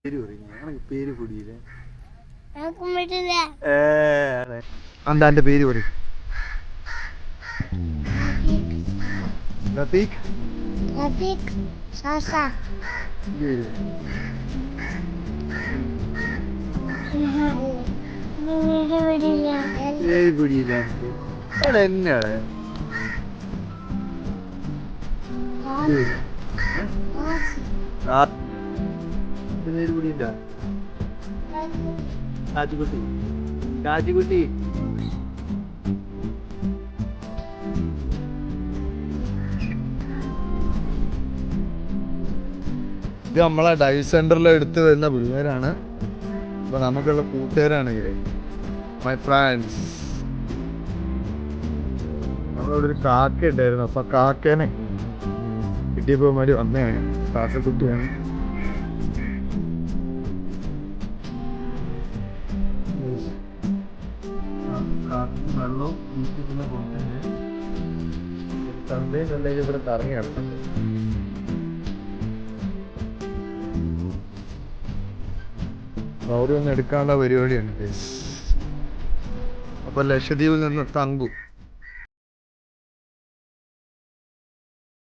പേര് പൊടിയില്ലേ എന്താ എന്റെ പേര് പറയും? ലത്തീഖ് പേര് പൊടിയില്ല എന്നെയാണ് പേര് പൊടിയില്ല കാച്ചിക്കുട്ടി കാച്ചിക്കുട്ടി ഇത് നമ്മളെ ഡൈവ് സെന്ററിൽ എടുത്തു വരുന്ന പിള്ളേരാണ്. അപ്പൊ നമുക്കുള്ള കൂട്ടുകാരാണ് മൈ ഫ്രണ്ട്സ്. നമ്മളവിടെ ഒരു കാക്ക ഉണ്ടായിരുന്നു. അപ്പൊ കാക്കേനെ കിട്ടിയപ്പോ മാതിരി വന്നതാണ്. കാക്കക്കുട്ടിയാണ്. വെള്ളവും സന്ദേശം ഇവിടെ കറങ്ങി നടത്തുന്നത്. അവിടെ ഒന്ന് എടുക്കാനുള്ള പരിപാടിയാണ്. അപ്പൊ ലക്ഷദ്വീപിൽ നിന്ന് തങ്കു